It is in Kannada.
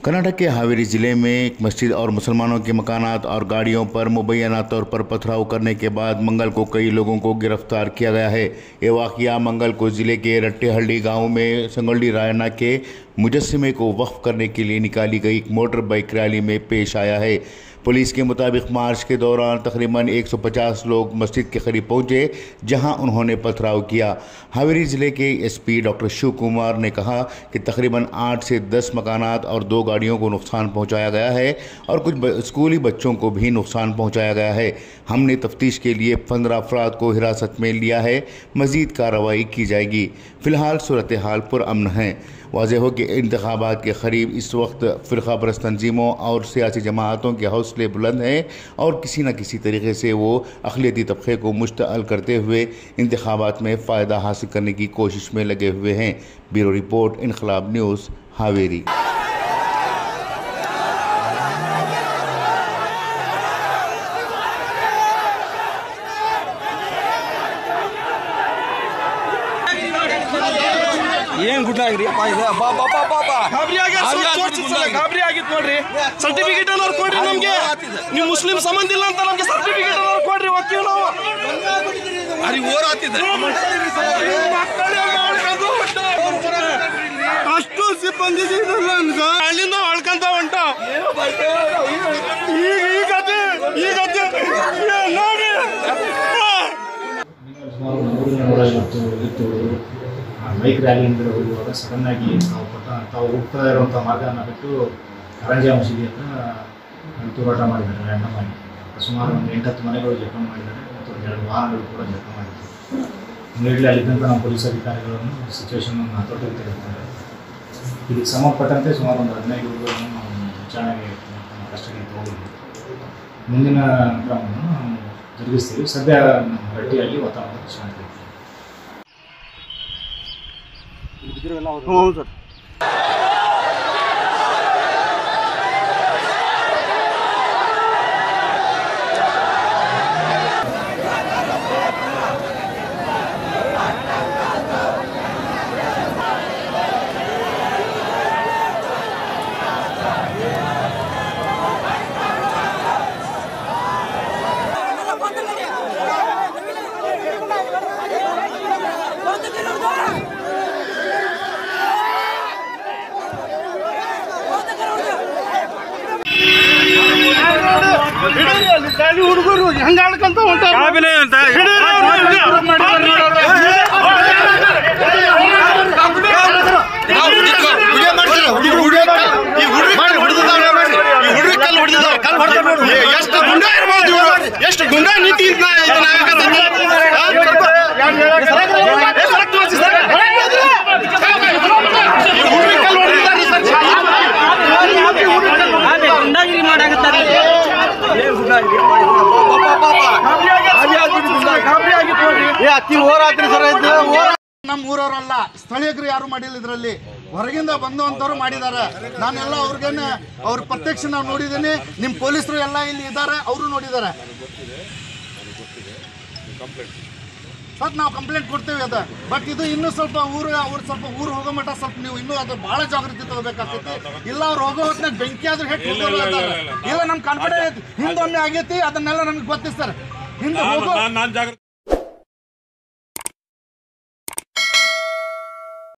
कर्नाटक के हावेरी जिले में एक मस्जिद और मुसलमानों के मकानात और गाड़ियों पर मुबैना तौर पर पथराव करने के बाद मंगल को कई लोगों को गिरफ्तार किया गया है। ये वाक़या मंगल को ज़िले के रट्टेहल्ली गांव में संगोल्डी रायना के मुजस्सिमे को वक्फ करने के लिए निकाली गई एक मोटर बाइक रैली में पेश आया है। पुलिस के मुताबिक मार्च के दौरान तकरीबन 150 लोग मस्जिद के करीब पहुंचे, जहां उन्होंने पथराव किया। हावेरी ज़िले के एसपी डॉक्टर शिव कुमार ने कहा कि तकरीबन 8 से 10 मकानात और 2 गाड़ियों को नुकसान पहुंचाया गया है और कुछ स्कूली बच्चों को भी नुकसान पहुंचाया गया है। हमने तफ्तीश के लिए 15 अफराद को हिरासत में लिया है। मज़ीद कार्रवाई की जाएगी। फ़िलहाल सूरत हाल पुरअमन है। वाज़ेह हो कि इंतखाबात के करीब इस वक्त फ़िरक़ा परस्त तंजीमों और सियासी जमातों के हौसले बुलंद हैं और किसी न किसी तरीके से वो अक़लियती तबक़े को मुश्तअल करते हुए इंतखाबात में फ़ायदा हासिल करने की कोशिश में लगे हुए हैं। Bureau report, Inquilab news, Haveri. ಏನ್ ಗುಡ್ ಆಗ್ರಿಯಪ್ಪ ಇದು ಗಾಬರಿ ಆಗಿತ್ತು ನೋಡ್ರಿ ಸರ್ಟಿಫಿಕೇಟ್ ಅನ್ನೋರು ಕೊಡ್ರಿ ನಮ್ಗೆ ನೀವು ಮುಸ್ಲಿಂ ಸಂಬಂಧ ಇಲ್ಲ ಅಂತ ನಮ್ಗೆ ಸರ್ಟಿಫಿಕೇಟ್ ಅನ್ನೋರು ಕೊಡ್ರಿ ಹೋಗ್ತೀವಿ ನಾವು ಅರಿ ಓರ್ ಆತಿದೆ ಅಷ್ಟು ಸಿಬ್ಬಂದಿ ಅಲ್ಲಿಂದ ಹೊಳ್ಕಂತ ಹೊಂಟ ಈಗ ನೋಡಿ ಬೈಕ್ ರ್ಯಾಲಿಯಿಂದ ಹೋಗುವಾಗ ಸಡನ್ನಾಗಿ ತಾವು ಹೋಗ್ತಾ ಇರುವಂಥ ಮಾರ್ಗವನ್ನು ಬಿಟ್ಟು ಕಾರಂಜಿ ಮಸೀದಿ ಹತ್ರ ತೂರಾಟ ಮಾಡಿದ್ದಾರೆ ರ್ಯಾಂಡಮ್ ಆಗಿ. ಸುಮಾರು ಒಂದು 8-10 ಮನೆಗಳು ಜಖಂ ಮಾಡಿದ್ದಾರೆ ಮತ್ತು 2 ವಾಹನಗಳು ಕೂಡ ಜಖಂ ಮಾಡಿದ್ದಾರೆ. ಇಮಿಡಿಯೇಟ್ಲಿ ಅಲ್ಲಿದ್ದಂಥ ನಮ್ಮ ಪೊಲೀಸ್ ಅಧಿಕಾರಿಗಳನ್ನು ಸಿಚುವೇಶನ್ ಹತೋಟಿಗೆ ತೆಗೆದುಕೊಂಡರೆ ಇದಕ್ಕೆ ಸಂಬಂಧಪಟ್ಟಂತೆ ಸುಮಾರು ಒಂದು 15 ಹುಡುಗರನ್ನು ನಾವು ವಿಚಾರಣೆಗೆ ನಮ್ಮ ಕಸ್ಟಡಿಗೆ ತಗೊಂಡಿದ್ದೀವಿ. ಮುಂದಿನ ಕ್ರಮವನ್ನು ನಾವು ಜರುಗಿಸ್ತೀವಿ. ಸದ್ಯ ನಮ್ಮ ಗಟ್ಟಿಯಲ್ಲಿ ವಾತಾವರಣ ಶಾಂತಿ. ಹೌದು ಸರ್. ಹುಡುಗರು ಹೆಂಗ ಆಡ್ಕೊಂತ ಹೊಂಟಾರ ಎಷ್ಟು ಗುಂಡಾ ನೀತಿ ಗುಂಡಾಗಿರಿ ಮಾಡಾಕತ್ತಾರೆ. ನಮ್ಮ ಊರವರಲ್ಲ, ಸ್ಥಳೀಯರು ಯಾರು ಮಾಡಿಲ್ಲ. ಇದರಲ್ಲಿ ಹೊರಗಿಂದ ಬಂದಂತವ್ರು ಮಾಡಿದ್ದಾರೆ. ನಾನೆಲ್ಲ ಅವ್ರಿಗೇನೆ ಅವ್ರ ಪ್ರತ್ಯಕ್ಷ ನಾವು ನೋಡಿದ್ದೀನಿ. ನಿಮ್ಮ ಪೊಲೀಸರು ಎಲ್ಲ ಇಲ್ಲಿ ಇದ್ದಾರೆ, ಅವರು ನೋಡಿದ್ದಾರೆ. ಸ್ವಲ್ಪ ನಾವು ಕಂಪ್ಲೇಂಟ್ ಕೊಡ್ತೇವೆ ಅದ. ಬಟ್ ಇದು ಇನ್ನೂ ಸ್ವಲ್ಪ ಊರು ಹೋಗೋ ಮಟ್ಟ ಸ್ವಲ್ಪ ನೀವು ಇನ್ನೂ ಅದು ಭಾಳ ಜಾಗೃತಿ ತಗೋಬೇಕಾಗ್ತೈತಿ. ಇಲ್ಲ ಅವ್ರು ಹೋಗೋ ಹೊತ್ತಿನಾಗ ಬೆಂಕಿ ಆದ್ರೂ ಹೆಚ್ಚು ಹೋಗೋರು ಇದ್ದಾರೆ. ಇಲ್ಲ ನಮ್ಮ ಕಾನ್ಫಿಡೆನ್ಸ್ ಹಿಂದೊಮ್ಮೆ ಆಗೈತಿ, ಅದನ್ನೆಲ್ಲ ನಮ್ಗೆ ಗೊತ್ತಿಸ್ತಾರೆ. ಹಿಂದೆ ಹೋಗೋ